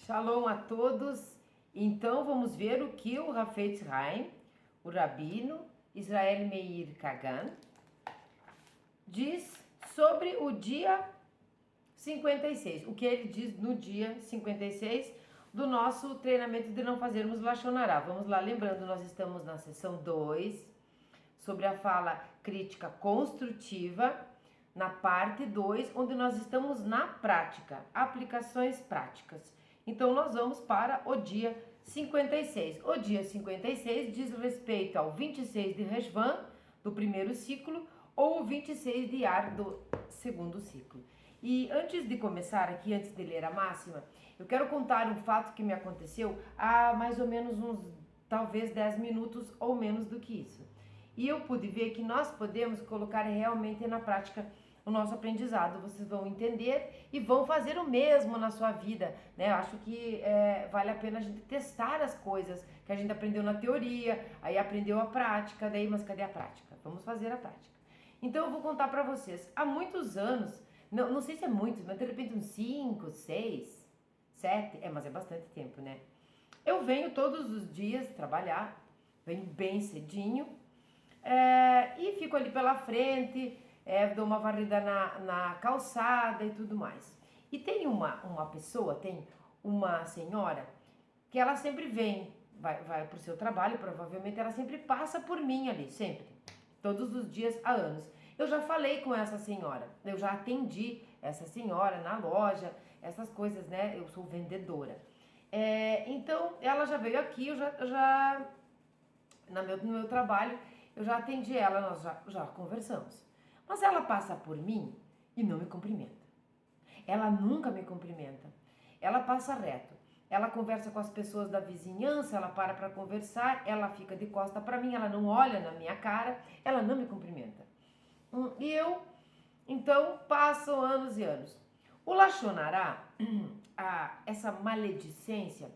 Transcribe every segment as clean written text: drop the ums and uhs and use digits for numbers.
Shalom a todos. Então vamos ver o que o Hafetz Haim, o rabino Israel Meir Kagan, diz sobre o dia 56. O que ele diz no dia 56 do nosso treinamento de não fazermos Lashon Hará. Vamos lá, lembrando, nós estamos na sessão 2, sobre a fala crítica construtiva, na parte 2, onde nós estamos na prática, aplicações práticas. Então, nós vamos para o dia 56. O dia 56 diz respeito ao 26 de Reshvan, do primeiro ciclo, ou o 26 de Iyar, do segundo ciclo. E antes de começar aqui, antes de ler a máxima, eu quero contar um fato que me aconteceu há mais ou menos talvez 10 minutos ou menos do que isso. E eu pude ver que nós podemos colocar realmente na prática o nosso aprendizado. Vocês vão entender e vão fazer o mesmo na sua vida, né? Eu acho que vale a pena a gente testar as coisas que a gente aprendeu na teoria, aí aprendeu a prática, daí, mas cadê a prática? Vamos fazer a prática. Então eu vou contar para vocês, há muitos anos, não sei se é muitos, mas de repente uns 5, 6, 7, mas é bastante tempo, né? Eu venho todos os dias trabalhar, venho bem cedinho, e fico ali pela frente, dou uma varrida na calçada e tudo mais. E tem uma pessoa, tem uma senhora, que ela sempre vem, vai pro seu trabalho, provavelmente ela sempre passa por mim ali, sempre, todos os dias há anos. Eu já falei com essa senhora, eu já atendi essa senhora na loja, essas coisas, né? Eu sou vendedora. Então, ela já veio aqui, eu já no meu trabalho, eu já atendi ela, nós já conversamos. Mas ela passa por mim e não me cumprimenta. Ela nunca me cumprimenta. Ela passa reto. Ela conversa com as pessoas da vizinhança, ela para conversar, ela fica de costa para mim, ela não olha na minha cara, ela não me cumprimenta. E eu, então, passam anos e anos. O Lashon Hará, essa maledicência,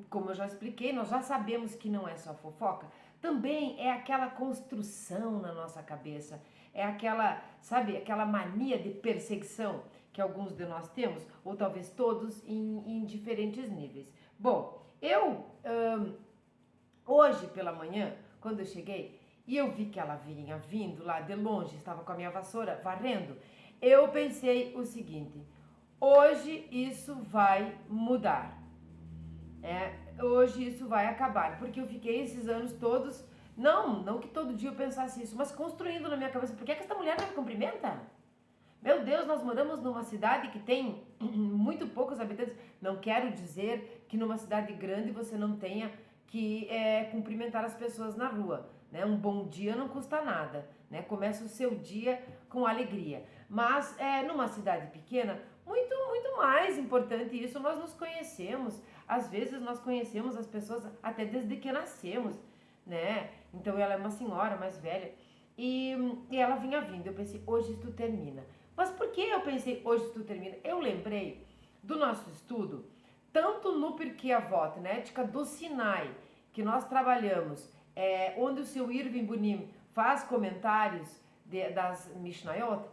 como eu já expliquei, nós já sabemos que não é só fofoca, também é aquela construção na nossa cabeça, é aquela, sabe, aquela mania de perseguição que alguns de nós temos, ou talvez todos, em diferentes níveis. Bom, eu, hoje pela manhã, quando eu cheguei, e eu vi que ela vinha vindo lá de longe, estava com a minha vassoura varrendo, eu pensei o seguinte: hoje isso vai mudar. Hoje isso vai acabar, porque eu fiquei esses anos todos, não que todo dia eu pensasse isso, mas construindo na minha cabeça, por que essa mulher não me cumprimenta? Meu Deus, nós moramos numa cidade que tem muito poucos habitantes. Não quero dizer que numa cidade grande você não tenha que cumprimentar as pessoas na rua, né? Um bom dia não custa nada, né? Começa o seu dia com alegria. Mas numa cidade pequena, muito mais importante isso, nós nos conhecemos. Às vezes nós conhecemos as pessoas até desde que nascemos, né? Então ela é uma senhora mais velha e ela vinha vindo. Eu pensei, hoje isso termina. Mas por que eu pensei, hoje isso termina? Eu lembrei do nosso estudo, tanto no Pirkei Avot, na ética do Sinai, que nós trabalhamos, onde o seu Irving Bunim faz comentários das Mishnayot,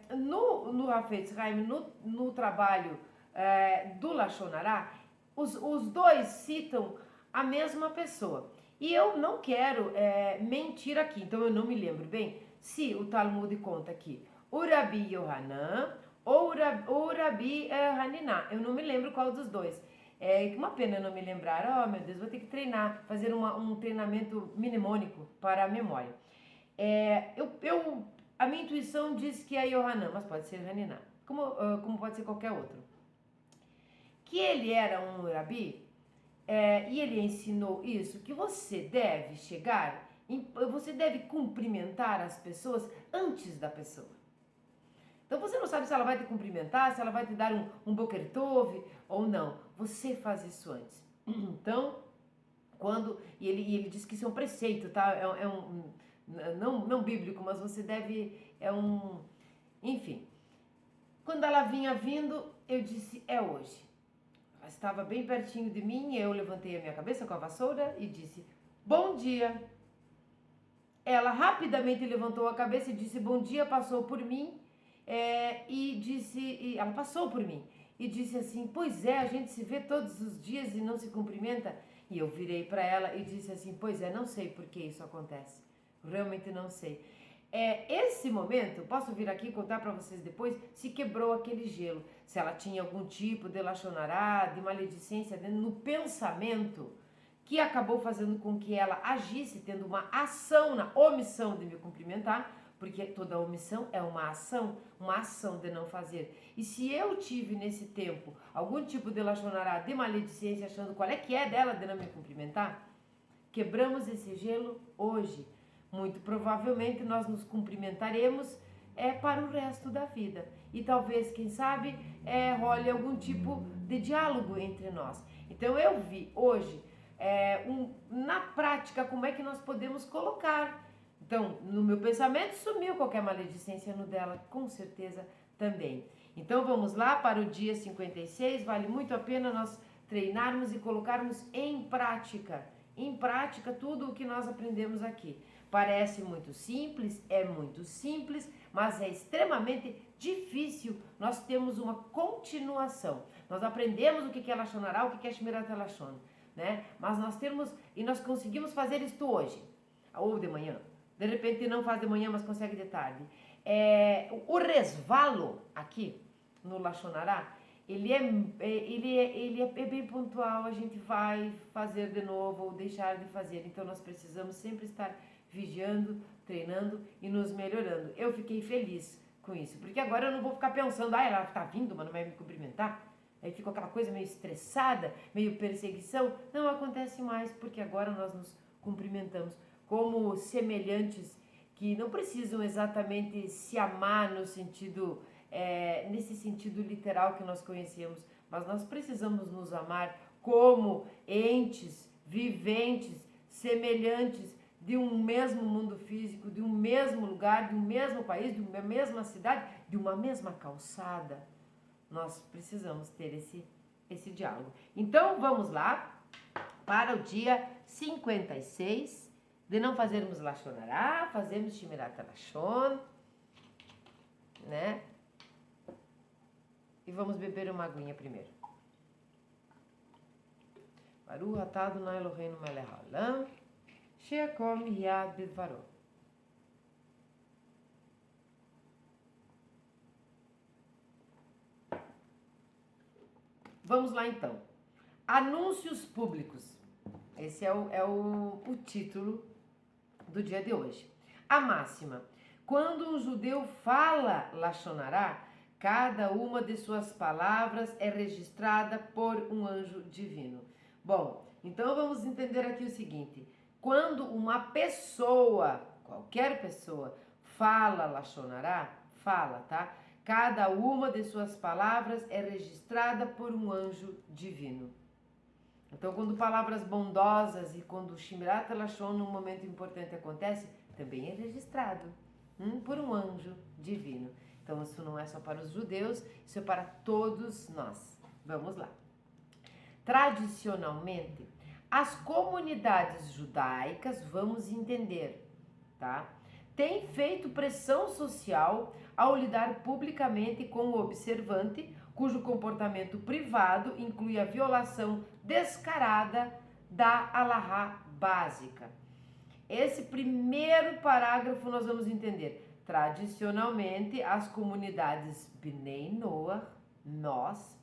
no Hafetz Haim, no trabalho do Lashon Hará, os dois citam a mesma pessoa. E eu não quero mentir aqui, então eu não me lembro bem se o Talmud conta aqui o Rabi Yohanan ou o Rabi Haniná. Eu não me lembro qual dos dois. Uma pena eu não me lembrar. Oh, meu Deus, vou ter que treinar, fazer um treinamento mnemônico para a memória. A minha intuição diz que é Yohanan, mas pode ser Haniná, como pode ser qualquer outro. Que ele era um Rabi, e ele ensinou isso, que você deve você deve cumprimentar as pessoas antes da pessoa. Então você não sabe se ela vai te cumprimentar, se ela vai te dar um Boker Tov ou não. Você faz isso antes. Então, ele diz que isso é um preceito, tá? Não bíblico, mas você deve, enfim. Quando ela vinha vindo, eu disse, é hoje. Ela estava bem pertinho de mim, eu levantei a minha cabeça com a vassoura e disse, bom dia. Ela rapidamente levantou a cabeça e disse, bom dia, passou por mim, ela passou por mim e disse assim, pois é, a gente se vê todos os dias e não se cumprimenta. E eu virei para ela e disse assim, pois é, não sei por que isso acontece, realmente não sei. Esse momento, posso vir aqui contar para vocês depois, se quebrou aquele gelo, se ela tinha algum tipo de lachonará, de maledicência no pensamento, que acabou fazendo com que ela agisse, tendo uma ação na omissão de me cumprimentar, porque toda omissão é uma ação de não fazer. E se eu tive nesse tempo algum tipo de lachonará, de maledicência, achando qual é que é dela de não me cumprimentar, quebramos esse gelo hoje. Muito provavelmente nós nos cumprimentaremos para o resto da vida. E talvez, quem sabe, role algum tipo de diálogo entre nós. Então eu vi hoje, na prática, como é que nós podemos colocar. Então, no meu pensamento sumiu qualquer maledicência, no dela com certeza também. Então vamos lá para o dia 56, vale muito a pena nós treinarmos e colocarmos em prática tudo o que nós aprendemos aqui. Parece muito simples, mas é extremamente difícil. Nós temos uma continuação. Nós aprendemos o que é lachonará, o que é shmirat lashon, né? Mas nós conseguimos fazer isto hoje, ou de manhã. De repente não faz de manhã, mas consegue de tarde. O resvalo aqui no lachonará, ele é bem pontual, a gente vai fazer de novo ou deixar de fazer. Então nós precisamos sempre estar vigiando, treinando e nos melhorando. Eu fiquei feliz com isso, porque agora eu não vou ficar pensando, ela tá vindo, mas não vai me cumprimentar. Aí ficou aquela coisa meio estressada, meio perseguição. Não acontece mais, porque agora nós nos cumprimentamos como semelhantes que não precisam exatamente se amar no sentido, nesse sentido literal que nós conhecemos, mas nós precisamos nos amar como entes viventes, semelhantes, de um mesmo mundo físico, de um mesmo lugar, de um mesmo país, de uma mesma cidade, de uma mesma calçada. Nós precisamos ter esse diálogo. Então, vamos lá para o dia 56, de não fazermos lachonará, fazemos shmirat lashon, né? E vamos beber uma aguinha primeiro. Baruch atah Adonai Eloheinu melech haolam, sheyakom miyad bidvaro. Vamos lá então. Anúncios públicos. Esse é o título do dia de hoje. A máxima. Quando um judeu fala lachonará, cada uma de suas palavras é registrada por um anjo divino. Bom, então vamos entender aqui o seguinte. Quando uma pessoa, qualquer pessoa, fala lachonará, tá? Cada uma de suas palavras é registrada por um anjo divino. Então, quando palavras bondosas e quando o shmirat lashon, num momento importante, acontece, também é registrado por um anjo divino. Então, isso não é só para os judeus, isso é para todos nós. Vamos lá. Tradicionalmente, as comunidades judaicas, vamos entender, tá? Têm feito pressão social ao lidar publicamente com o observante, cujo comportamento privado inclui a violação descarada da alahá básica. Esse primeiro parágrafo nós vamos entender. Tradicionalmente, as comunidades Bnei Noach, nós,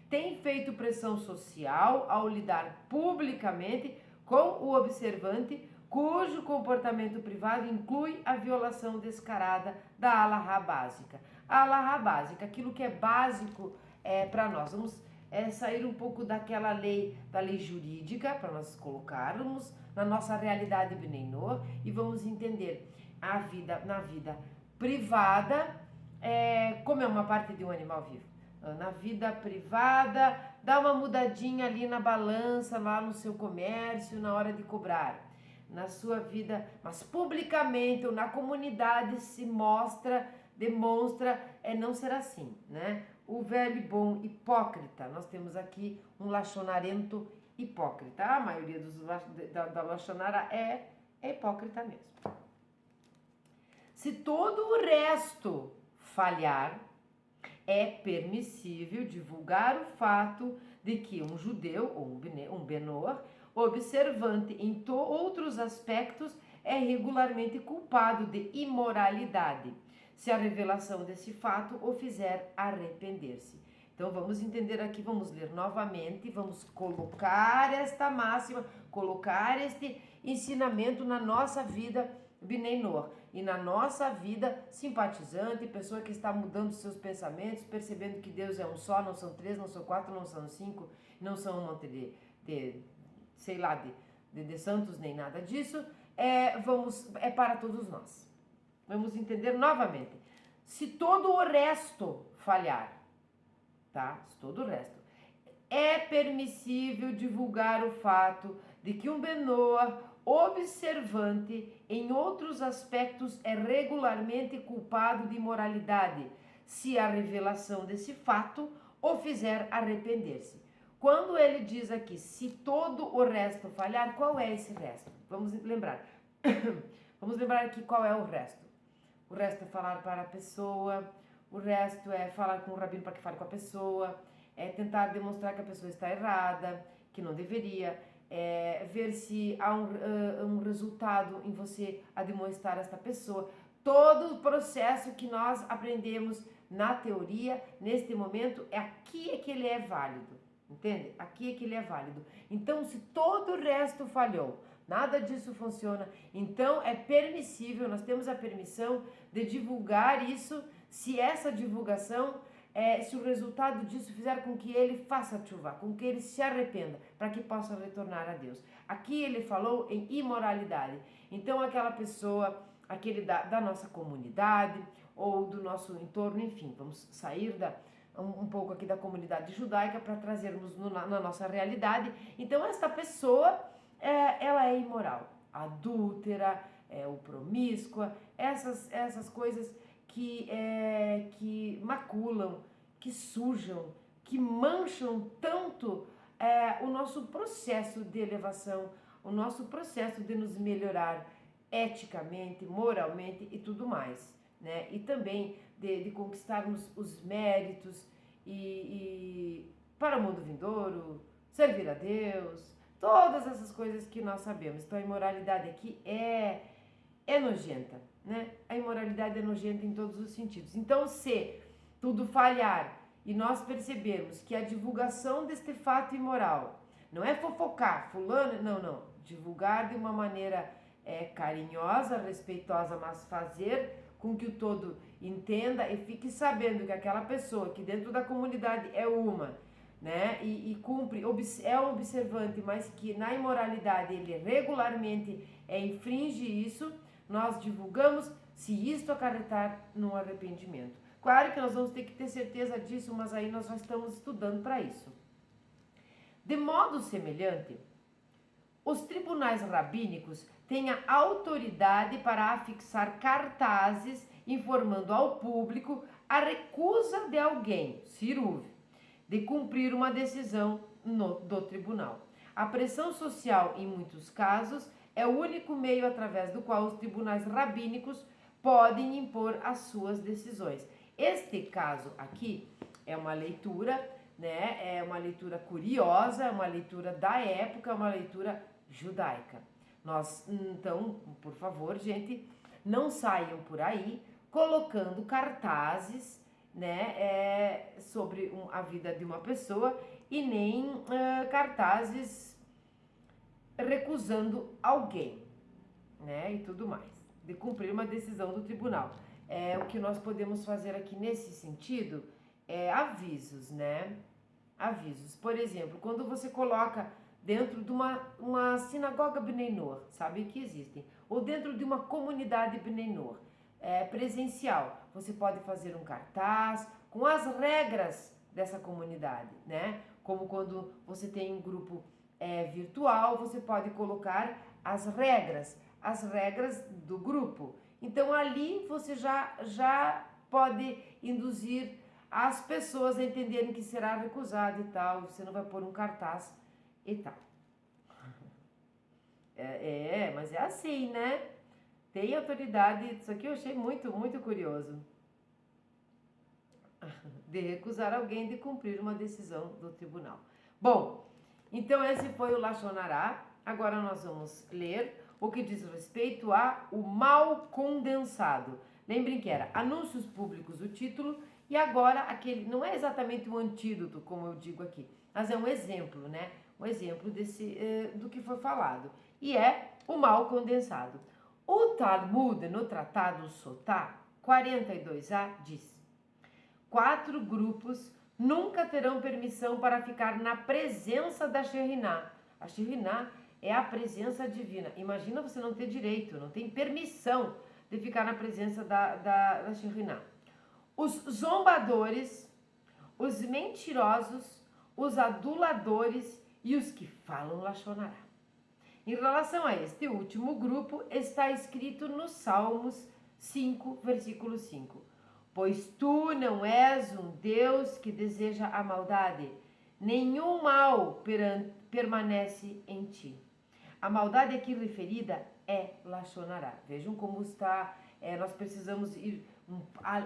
têm feito pressão social ao lidar publicamente com o observante, cujo comportamento privado inclui a violação descarada da alahá básica. A alahá básica, aquilo que é básico para nós. Vamos sair um pouco daquela lei, da lei jurídica, para nós colocarmos na nossa realidade Bnei Noach e vamos entender na vida privada, como é uma parte de um animal vivo. Na vida privada, dá uma mudadinha ali na balança, lá no seu comércio, na hora de cobrar. Na sua vida, mas publicamente ou na comunidade se demonstra não ser assim, né? O velho e bom hipócrita, nós temos aqui um lachonarento hipócrita. A maioria da lachonara é hipócrita mesmo. Se todo o resto falhar, É permissível divulgar o fato de que um judeu, ou um Benor, observante em outros aspectos, é regularmente culpado de imoralidade, se a revelação desse fato o fizer arrepender-se. Então vamos entender aqui, vamos ler novamente, vamos colocar esta máxima, colocar este ensinamento na nossa vida Bnei Noach, e na nossa vida simpatizante, pessoa que está mudando seus pensamentos, percebendo que Deus é um só, não são três, não são quatro, não são cinco, não são um monte de santos, nem nada disso, é para todos nós. Vamos entender novamente. Se todo o resto falhar, tá? Se todo o resto. É permissível divulgar o fato de que um Benoa observante em outros aspectos é regularmente culpado de imoralidade, se a revelação desse fato o fizer arrepender-se. Quando ele diz aqui, se todo o resto falhar, qual é esse resto? Vamos lembrar. Vamos lembrar aqui qual é o resto. O resto é falar para a pessoa, o resto é falar com o rabino para que fale com a pessoa, é tentar demonstrar que a pessoa está errada, que não deveria, ver se há um resultado em você admoestar esta pessoa. Todo o processo que nós aprendemos na teoria, neste momento, aqui é que ele é válido, entende? Aqui é que ele é válido. Então, se todo o resto falhou, nada disso funciona, então é permissível, nós temos a permissão de divulgar isso, se essa divulgação, se o resultado disso fizer com que ele faça tshuva, com que ele se arrependa, para que possa retornar a Deus. Aqui ele falou em imoralidade, então aquela pessoa, aquele da nossa comunidade, ou do nosso entorno, enfim, vamos sair um pouco aqui da comunidade judaica para trazermos na nossa realidade. Então esta pessoa, ela é imoral, adúltera, ou promíscua, essas coisas que maculam, que sujam, que mancham tanto o nosso processo de elevação, o nosso processo de nos melhorar eticamente, moralmente e tudo mais, né? E também de conquistarmos os méritos e para o mundo vindouro, servir a Deus, todas essas coisas que nós sabemos. Então a imoralidade aqui é nojenta, né? A imoralidade é nojenta em todos os sentidos. Então, se tudo falhar e nós percebermos que a divulgação deste fato imoral não é fofocar, fulano, não. Divulgar de uma maneira carinhosa, respeitosa, mas fazer com que o todo entenda e fique sabendo que aquela pessoa que dentro da comunidade é uma, né, e cumpre, é um observante, mas que na imoralidade ele regularmente infringe isso, nós divulgamos, se isto acarretar num arrependimento. Claro que nós vamos ter que ter certeza disso, mas aí nós já estamos estudando para isso. De modo semelhante, os tribunais rabínicos têm a autoridade para afixar cartazes informando ao público a recusa de alguém, siruv, de cumprir uma decisão do tribunal. A pressão social, em muitos casos, é o único meio através do qual os tribunais rabínicos podem impor as suas decisões. Este caso aqui é uma leitura, né? É uma leitura curiosa, é uma leitura da época, é uma leitura judaica. Então, por favor, gente, não saiam por aí colocando cartazes, né, sobre a vida de uma pessoa e nem cartazes recusando alguém, né, e tudo mais, de cumprir uma decisão do tribunal. O que nós podemos fazer aqui nesse sentido é avisos, né, avisos. Por exemplo, quando você coloca dentro de uma sinagoga Bnei Noach, sabe que existem, ou dentro de uma comunidade Bnei Noach, presencial, você pode fazer um cartaz com as regras dessa comunidade, né? Como quando você tem um grupo virtual, você pode colocar as regras do grupo. Então ali você já pode induzir as pessoas a entenderem que será recusado e tal, você não vai pôr um cartaz e tal. Mas é assim, né? Tem autoridade, isso aqui eu achei muito, muito curioso. de recusar alguém de cumprir uma decisão do tribunal. Bom, então esse foi o Lashon Hará. Agora nós vamos ler o que diz respeito a o mal condensado. Lembrem que era anúncios públicos o título, e agora aquele não é exatamente um antídoto, como eu digo aqui, mas é um exemplo, né? Um exemplo do que foi falado. E é o mal condensado. O Talmud, no Tratado Sotá 42a, diz: 4 grupos nunca terão permissão para ficar na presença da Shekhinah. A Shekhinah é a presença divina. Imagina você não ter direito, não tem permissão de ficar na presença da Shekhinah. Os zombadores, os mentirosos, os aduladores e os que falam Lashon Hará. Em relação a este último grupo, está escrito no Salmos 5, versículo 5. Pois tu não és um Deus que deseja a maldade, nenhum mal permanece em ti. A maldade aqui referida é Lashon Hará. Vejam como está, nós precisamos ir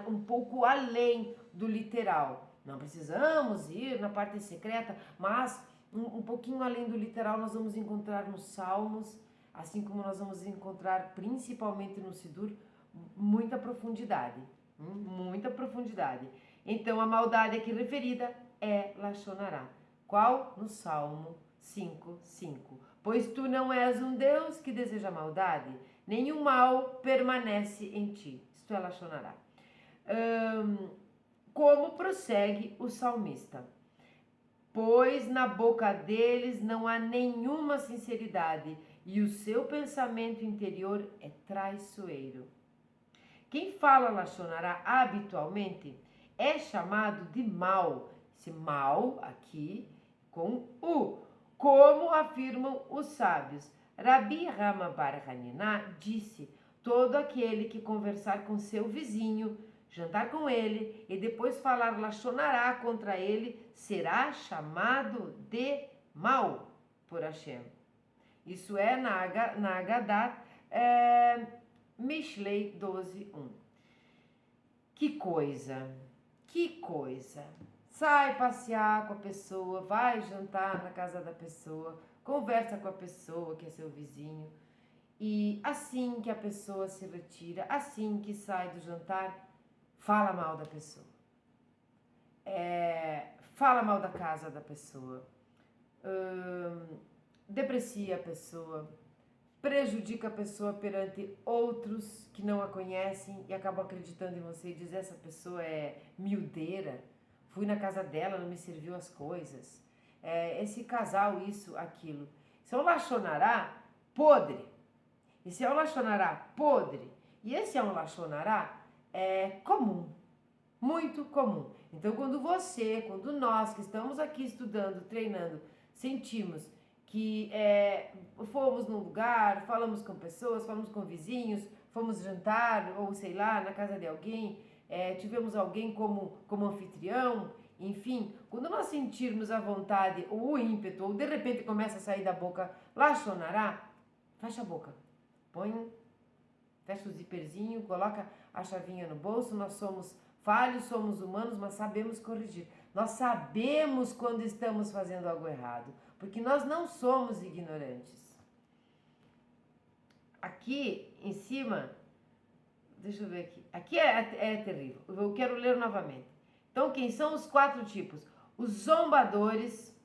um pouco além do literal. Não precisamos ir na parte secreta, mas um pouquinho além do literal nós vamos encontrar nos Salmos, assim como nós vamos encontrar principalmente no Sidur, muita profundidade. Muita profundidade. Então a maldade aqui referida é Lashon Hará. Qual? No Salmo 5:5. Pois tu não és um Deus que deseja maldade, nenhum mal permanece em ti. Isto é Lashon Hará. Como prossegue o salmista? Pois na boca deles não há nenhuma sinceridade e o seu pensamento interior é traiçoeiro. Quem fala Lashon Hará habitualmente é chamado de mal. Esse mal aqui com U, como afirmam os sábios. Rabi Rama bar Hanina disse: todo aquele que conversar com seu vizinho, jantar com ele e depois falar Lashon Hará contra ele, será chamado de mal por Hashem. Isso é na Haggadah, Mishlei 12:1. Que coisa, que coisa. Sai passear com a pessoa, vai jantar na casa da pessoa, conversa com a pessoa que é seu vizinho, e assim que a pessoa se retira, assim que sai do jantar, fala mal da pessoa. Fala mal da casa da pessoa, deprecia a pessoa, prejudica a pessoa perante outros que não a conhecem e acabam acreditando em você e diz: essa pessoa é miudeira, fui na casa dela, não me serviu as coisas, esse casal, isso, aquilo. Isso é um Lashon Hará podre. Esse é um Lashon Hará podre. E esse é um Lashon Hará comum, muito comum. Então, quando nós que estamos aqui estudando, treinando, sentimos que fomos num lugar, falamos com pessoas, falamos com vizinhos, fomos jantar, ou sei lá, na casa de alguém, tivemos alguém como anfitrião, enfim, quando nós sentirmos a vontade ou o ímpeto, ou de repente começa a sair da boca Lashon Hará, fecha a boca, fecha o zíperzinho, coloca a chavinha no bolso. Nós somos falhos, somos humanos, mas sabemos corrigir. Nós sabemos quando estamos fazendo algo errado, porque nós não somos ignorantes. Aqui em cima, deixa eu ver aqui. Aqui é terrível. Eu quero ler novamente. Então, quem são os 4 tipos? Os zombadores,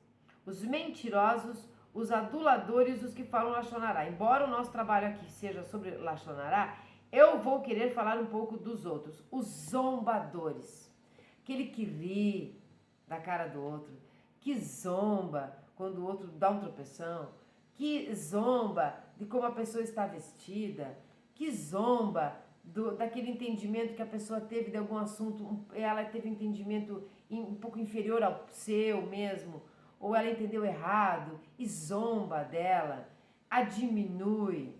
os mentirosos, os aduladores, os que falam Lashon Hará. Embora o nosso trabalho aqui seja sobre Lashon Hará, eu vou querer falar um pouco dos outros. Os zombadores. Aquele que ri da cara do outro, que zomba quando o outro dá um tropeção, que zomba de como a pessoa está vestida, que zomba daquele entendimento que a pessoa teve de algum assunto, ela teve um entendimento um pouco inferior ao seu mesmo, ou ela entendeu errado e zomba dela, a diminui.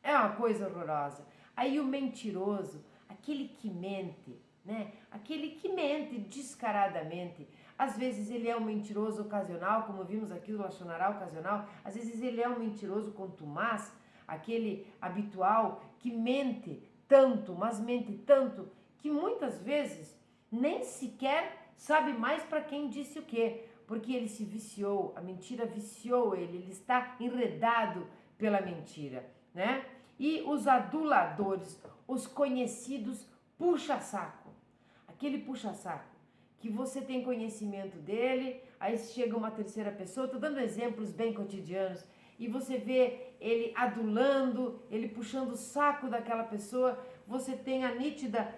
É uma coisa horrorosa. Aí o mentiroso, aquele que mente, né? Aquele que mente descaradamente. Às vezes ele é um mentiroso ocasional, como vimos aqui no Lashon Hará ocasional. Às vezes ele é um mentiroso contumaz, aquele habitual que mente tanto, mas mente tanto, que muitas vezes nem sequer sabe mais para quem disse o quê, porque ele se viciou, a mentira viciou ele está enredado pela mentira, né? E os aduladores, os conhecidos puxa-saco, aquele puxa-saco que você tem conhecimento dele, aí chega uma terceira pessoa, tô dando exemplos bem cotidianos, e você vê ele adulando, ele puxando o saco daquela pessoa, você tem a nítida,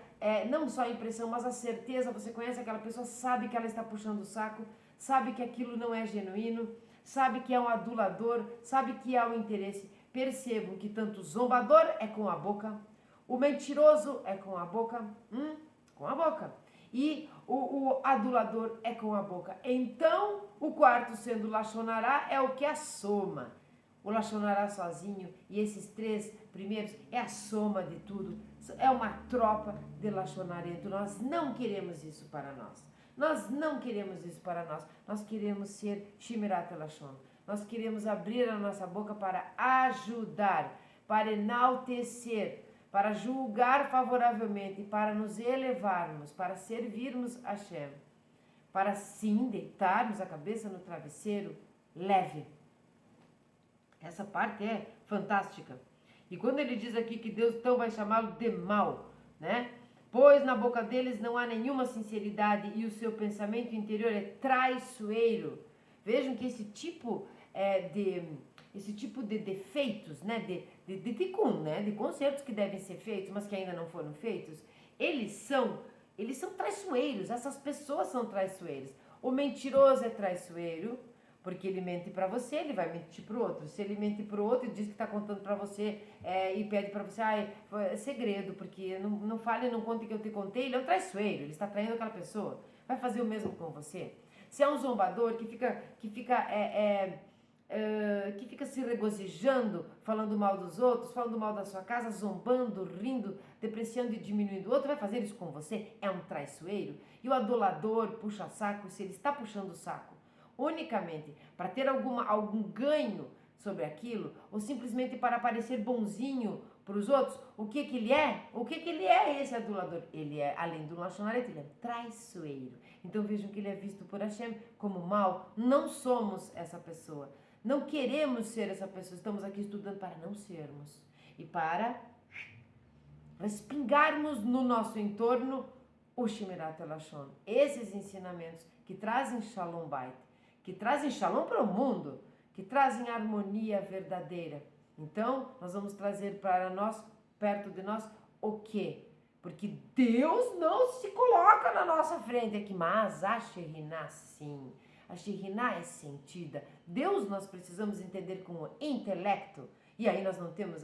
não só a impressão, mas a certeza, você conhece aquela pessoa, sabe que ela está puxando o saco, sabe que aquilo não é genuíno, sabe que é um adulador, sabe que há um interesse. Percebam que tanto o zombador é com a boca, o mentiroso é com a boca, e o adulador é com a boca. Então, o quarto sendo Lachonará é o que a soma. O Lachonará sozinho e esses três primeiros é a soma de tudo. É uma tropa de Lachonarento. Nós não queremos isso para nós. Nós não queremos isso para nós. Nós queremos ser Shimirat Lachon. Nós queremos abrir a nossa boca para ajudar, para enaltecer, para julgar favoravelmente, para nos elevarmos, para servirmos a Hashem, para sim deitarmos a cabeça no travesseiro leve. Essa parte é fantástica. E quando ele diz aqui que Deus então vai chamá-lo de mal, né? Pois na boca deles não há nenhuma sinceridade e o seu pensamento interior é traiçoeiro. Vejam que esse tipo de defeitos, né, de tikkun, né, de concertos que devem ser feitos, mas que ainda não foram feitos, eles são traiçoeiros, essas pessoas são traiçoeiras. O mentiroso é traiçoeiro, porque ele mente para você, ele vai mentir para o outro. Se ele mente para o outro e diz que está contando para você e pede para você, é segredo, porque não fale, não conte que eu te contei, ele é um traiçoeiro, ele está traindo aquela pessoa. Vai fazer o mesmo com você. Se é um zombador que fica se regozijando, falando mal dos outros, falando mal da sua casa, zombando, rindo, depreciando e diminuindo o outro, vai fazer isso com você? É um traiçoeiro. E o adulador puxa saco, se ele está puxando o saco unicamente para ter algum ganho sobre aquilo, ou simplesmente para parecer bonzinho para os outros, o que ele é? O que ele é esse adulador? Ele é, além do Lachonará, ele é traiçoeiro. Então vejam que ele é visto por Hashem como mal. Não somos essa pessoa. Não queremos ser essa pessoa. Estamos aqui estudando para não sermos. E para respingarmos no nosso entorno o Shemirat Lashon. Esses ensinamentos que trazem Shalom Bait, que trazem Shalom para o mundo, que trazem harmonia verdadeira. Então, nós vamos trazer para nós, perto de nós, o quê? Porque Deus não se coloca na nossa frente aqui, mas a Shekhinah sim. A Shekhinah é sentida. Deus nós precisamos entender com o intelecto. E aí nós não temos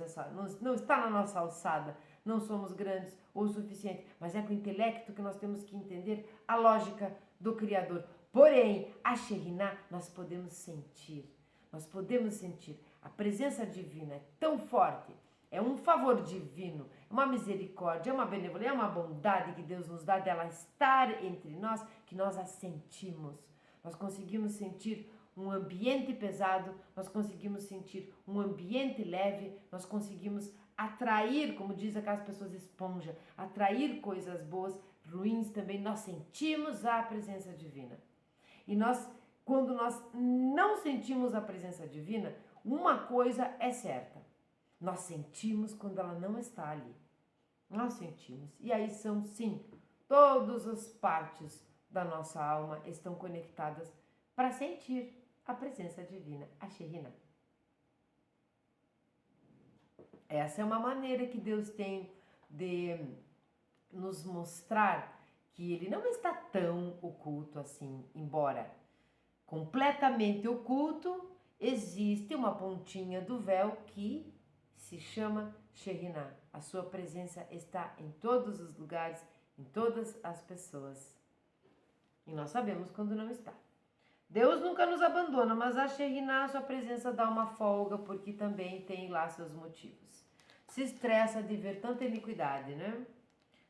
não está na nossa alçada. Não somos grandes o suficiente. Mas é com o intelecto que nós temos que entender a lógica do Criador. Porém, a Shekhinah nós podemos sentir. Nós podemos sentir. A presença divina é tão forte. É um favor divino, é uma misericórdia, é uma benevolência, é uma bondade que Deus nos dá dela estar entre nós, que nós a sentimos. Nós conseguimos sentir um ambiente pesado, nós conseguimos sentir um ambiente leve, nós conseguimos atrair, como diz aquelas pessoas esponja, atrair coisas boas, ruins também, nós sentimos a presença divina. E quando nós não sentimos a presença divina, uma coisa é certa. Nós sentimos quando ela não está ali. Nós sentimos. E aí são, sim, todas as partes da nossa alma estão conectadas para sentir a presença divina, a Shekhinah. Essa é uma maneira que Deus tem de nos mostrar que Ele não está tão oculto assim, embora completamente oculto, existe uma pontinha do véu que se chama Shekhinah. A sua presença está em todos os lugares, em todas as pessoas. E nós sabemos quando não está. Deus nunca nos abandona, mas a Shekhinah, a sua presença dá uma folga, porque também tem lá seus motivos. Se estressa de ver tanta iniquidade, né?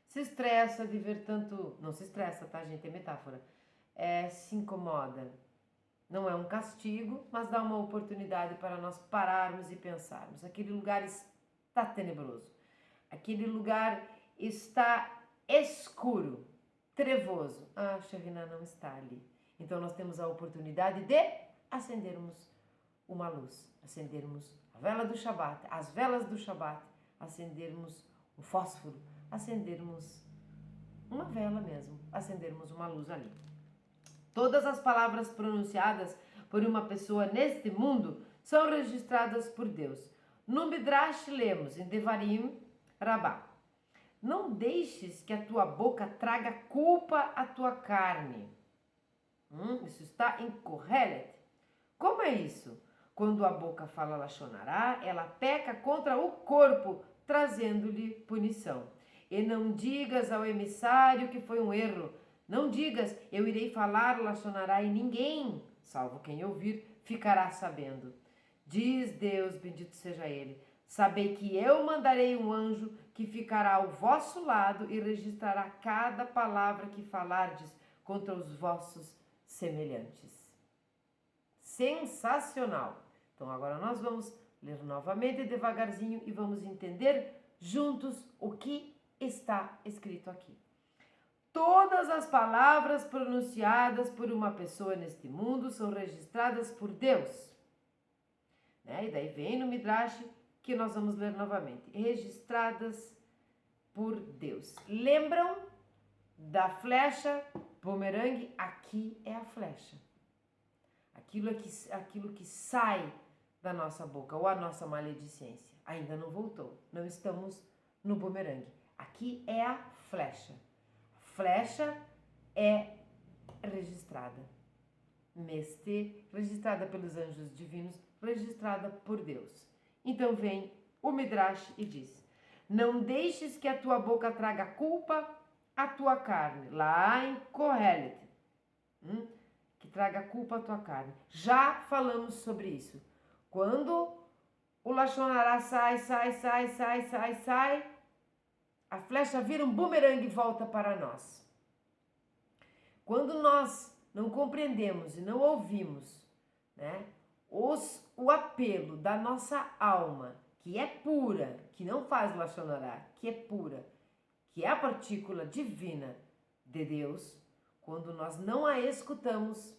Se estressa de ver tanto... Não se estressa, tá, gente? É metáfora. Se incomoda. Não é um castigo, mas dá uma oportunidade para nós pararmos e pensarmos. Aquele lugar está tenebroso. Aquele lugar está escuro, trevoso. A Shekhinah não está ali. Então nós temos a oportunidade de acendermos uma luz, acendermos a vela do Shabat, as velas do Shabat, acendermos o fósforo, acendermos uma vela mesmo, acendermos uma luz ali. Todas as palavras pronunciadas por uma pessoa neste mundo são registradas por Deus. No Midrash lemos, em Devarim Rabá, não deixes que a tua boca traga culpa à tua carne. Isso está em Kohelet. Como é isso? Quando a boca fala Lashon Hará, ela peca contra o corpo, trazendo-lhe punição. E não digas ao emissário que foi um erro. Não digas, eu irei falar Lashon Hará e ninguém, salvo quem ouvir, ficará sabendo. Diz Deus, bendito seja Ele, sabei que eu mandarei um anjo que ficará ao vosso lado e registrará cada palavra que falardes contra os vossos semelhantes. Sensacional! Então agora nós vamos ler novamente devagarzinho e vamos entender juntos o que está escrito aqui. Todas as palavras pronunciadas por uma pessoa neste mundo são registradas por Deus. Né? E daí vem no Midrash que nós vamos ler novamente. Registradas por Deus. Lembram da flecha bumerangue? Aqui é a flecha. Aquilo que sai da nossa boca, ou a nossa maledicência. Ainda não voltou. Não estamos no bumerangue. Aqui é a flecha. A flecha é registrada. Registrada pelos anjos divinos, registrada por Deus. Então vem o Midrash e diz: não deixes que a tua boca traga culpa à tua carne. Lá em Kohelet. Que traga culpa à tua carne. Já falamos sobre isso. Quando o Lashon Hará sai, a flecha vira um bumerangue e volta para nós. Quando nós não compreendemos e não ouvimos, né, o apelo da nossa alma, que é pura, que não faz Lashon Hará, que é pura, que é a partícula divina de Deus, quando nós não a escutamos,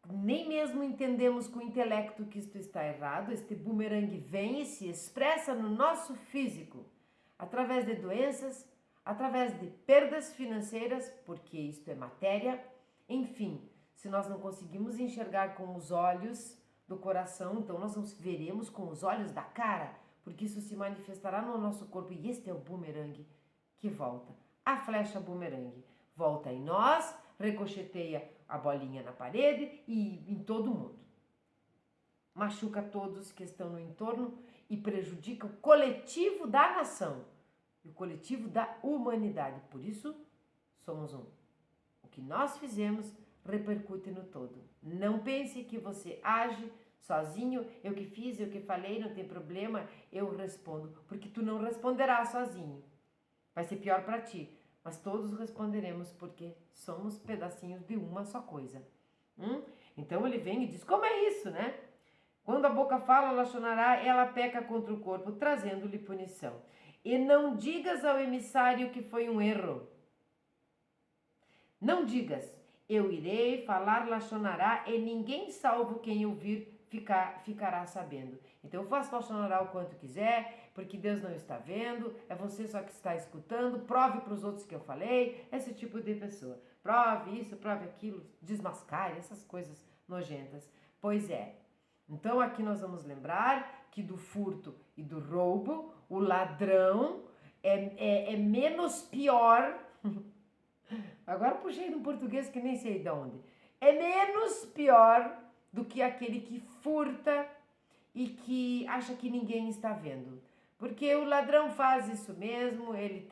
nem mesmo entendemos com o intelecto que isto está errado, este bumerangue vem e se expressa no nosso físico, através de doenças, através de perdas financeiras, porque isto é matéria, enfim, se nós não conseguimos enxergar com os olhos do coração, então nós veremos com os olhos da cara, porque isso se manifestará no nosso corpo, e este é o bumerangue que volta, a flecha bumerangue. Volta em nós, ricocheteia a bolinha na parede e em todo mundo. Machuca todos que estão no entorno e prejudica o coletivo da nação e o coletivo da humanidade. Por isso, somos um. O que nós fizemos repercute no todo. Não pense que você age sozinho, eu que fiz, eu que falei, não tem problema, eu respondo. Porque tu não responderás sozinho. Vai ser pior para ti. Mas todos responderemos porque somos pedacinhos de uma só coisa. Então ele vem e diz, como é isso, né? Quando a boca fala, Lashon Hará, ela peca contra o corpo, trazendo-lhe punição. E não digas ao emissário que foi um erro. Não digas, eu irei falar Lashon Hará e ninguém salvo quem ouvir ficará sabendo. Então eu faço Lashon Hará o quanto quiser, porque Deus não está vendo, é você só que está escutando, prove para os outros que eu falei, esse tipo de pessoa. Prove isso, prove aquilo, desmascare, essas coisas nojentas. Pois é. Então aqui nós vamos lembrar que do furto e do roubo, o ladrão é menos pior. Agora puxei no português que nem sei de onde. É menos pior do que aquele que furta e que acha que ninguém está vendo. Porque o ladrão faz isso mesmo, ele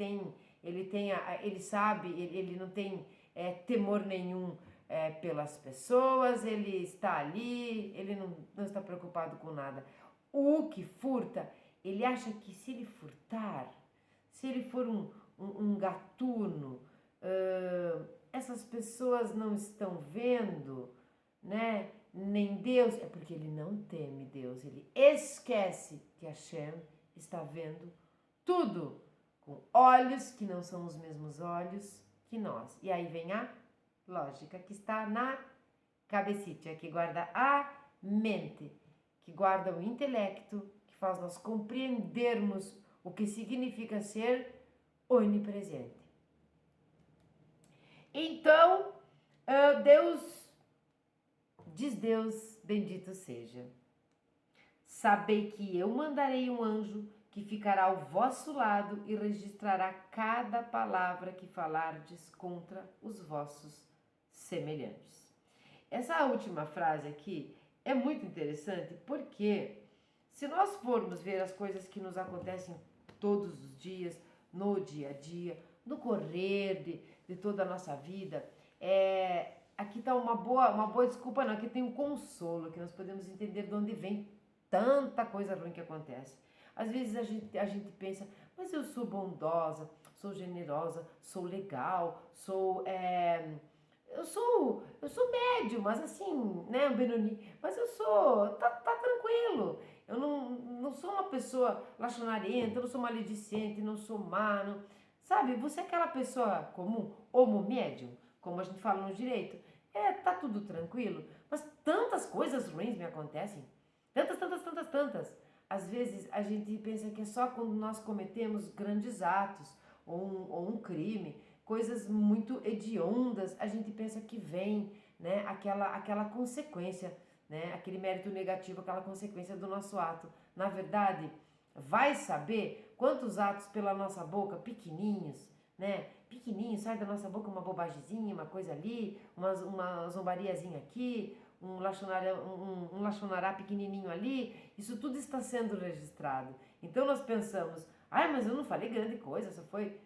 sabe, ele não tem temor nenhum pelas pessoas, ele está ali, ele não está preocupado com nada. O que furta, ele acha que se ele furtar, se ele for um gatuno, essas pessoas não estão vendo, né? Nem Deus, é porque ele não teme Deus, ele esquece que Hashem está vendo tudo com olhos que não são os mesmos olhos, que nós. E aí vem a lógica, que está na cabecita, que guarda a mente, que guarda o intelecto, que faz nós compreendermos o que significa ser onipresente. Então, Deus, bendito seja, sabei que eu mandarei um anjo que ficará ao vosso lado e registrará cada palavra que falardes contra os vossos semelhantes. Essa última frase aqui é muito interessante porque se nós formos ver as coisas que nos acontecem todos os dias, no dia a dia, no correr de toda a nossa vida, aqui está uma boa desculpa, não, aqui tem um consolo, que nós podemos entender de onde vem tanta coisa ruim que acontece. Às vezes a gente pensa, mas eu sou bondosa, sou generosa, sou legal, eu sou médio, mas assim, né, Benoni, mas eu sou, tá tranquilo. Eu não sou uma pessoa lachonarenta, eu não sou maledicente, não sou má, não, sabe? Você é aquela pessoa comum, homo médium, como a gente fala no direito. Tá tudo tranquilo, mas tantas coisas ruins me acontecem. Tantas. Às vezes a gente pensa que é só quando nós cometemos grandes atos ou um crime, coisas muito hediondas, a gente pensa que vem, né, aquela consequência, né, aquele mérito negativo, aquela consequência do nosso ato. Na verdade, vai saber quantos atos pela nossa boca, pequenininhos, né, sai da nossa boca uma bobagemzinha, uma coisa ali, uma zombariazinha aqui, um lachonará pequenininho ali, isso tudo está sendo registrado. Então nós pensamos, mas eu não falei grande coisa, só foi...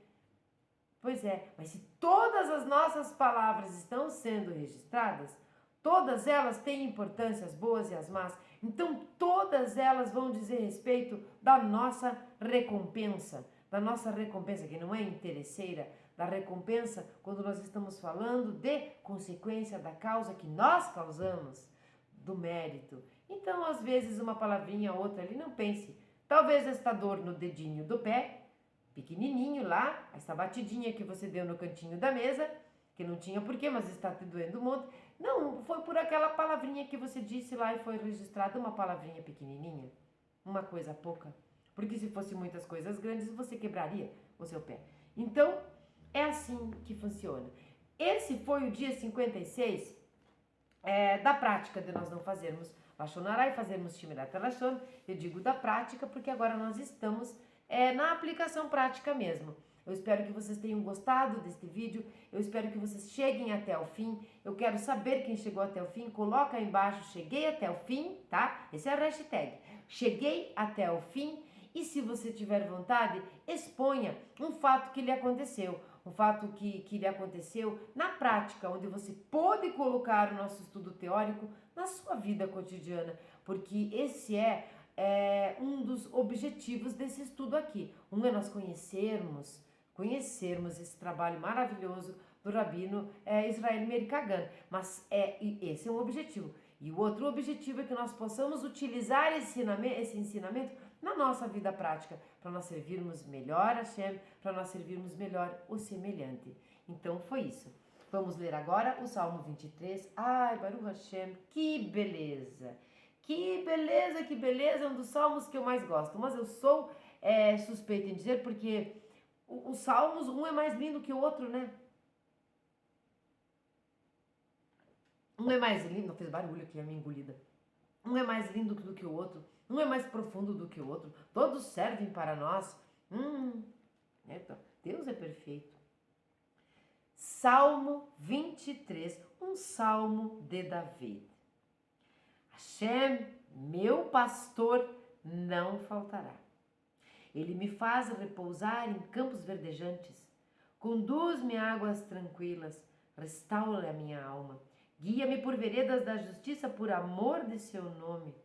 Pois é, mas se todas as nossas palavras estão sendo registradas, todas elas têm importância, as boas e as más, então todas elas vão dizer respeito da nossa recompensa, que não é interesseira, da recompensa quando nós estamos falando de consequência da causa que nós causamos, do mérito. Então, às vezes, uma palavrinha ou outra ali, não pense, talvez esta dor no dedinho do pé, pequenininho lá, essa batidinha que você deu no cantinho da mesa, que não tinha porquê, mas está te doendo um monte, não, foi por aquela palavrinha que você disse lá e foi registrada uma palavrinha pequenininha, uma coisa pouca. Porque se fosse muitas coisas grandes, você quebraria o seu pé. Então, é assim que funciona. Esse foi o dia 56 da prática de nós não fazermos Lachonará e fazermos Shmirat HaLashon. Eu digo da prática porque agora nós estamos na aplicação prática mesmo. Eu espero que vocês tenham gostado deste vídeo, eu espero que vocês cheguem até o fim. Eu quero saber quem chegou até o fim, coloca aí embaixo, cheguei até o fim, tá? Esse é a hashtag, cheguei até o fim. E se você tiver vontade, exponha um fato que lhe aconteceu, um fato que lhe aconteceu na prática, onde você pôde colocar o nosso estudo teórico na sua vida cotidiana, porque esse é um dos objetivos desse estudo aqui. Um é nós conhecermos esse trabalho maravilhoso do Rabino Israel Meir Kagan, mas esse é um objetivo. E o outro objetivo é que nós possamos utilizar esse ensinamento na nossa vida prática, para nós servirmos melhor a Hashem, para nós servirmos melhor o semelhante. Então foi isso. Vamos ler agora o Salmo 23. Ai, Baruch Hashem, que beleza! Que beleza! É um dos salmos que eu mais gosto. Mas eu sou suspeita em dizer porque os salmos, um é mais lindo que o outro, né? Um é mais lindo, não fez barulho aqui a minha engolida. Um é mais lindo do que o outro, um é mais profundo do que o outro. Todos servem para nós. Então, Deus é perfeito. Salmo 23, um salmo de Davi. Hashem, meu pastor, não faltará. Ele me faz repousar em campos verdejantes. Conduz-me a águas tranquilas. Restaura a minha alma. Guia-me por veredas da justiça por amor de seu nome.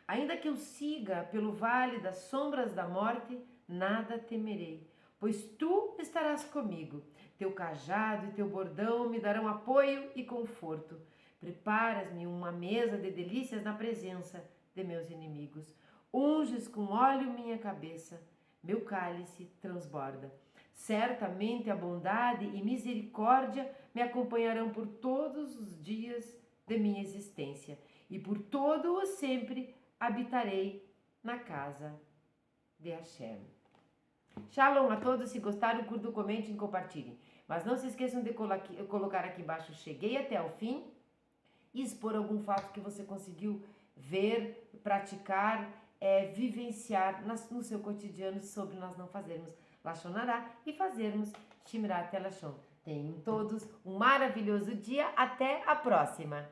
Ainda que eu siga pelo vale das sombras da morte, nada temerei, pois tu estarás comigo. Teu cajado e teu bordão me darão apoio e conforto. Preparas-me uma mesa de delícias na presença de meus inimigos. Unges com óleo minha cabeça, meu cálice transborda. Certamente a bondade e misericórdia me acompanharão por todos os dias de minha existência, e por todo o sempre habitarei na casa de Hashem. Shalom a todos, se gostaram, curtam, comentem e compartilhem. Mas não se esqueçam de colocar aqui embaixo, cheguei até o fim, e expor algum fato que você conseguiu ver, praticar, vivenciar no seu cotidiano sobre nós não fazermos Lashon Hará e fazermos Shmirat HaLashon. Tenham todos um maravilhoso dia, até a próxima!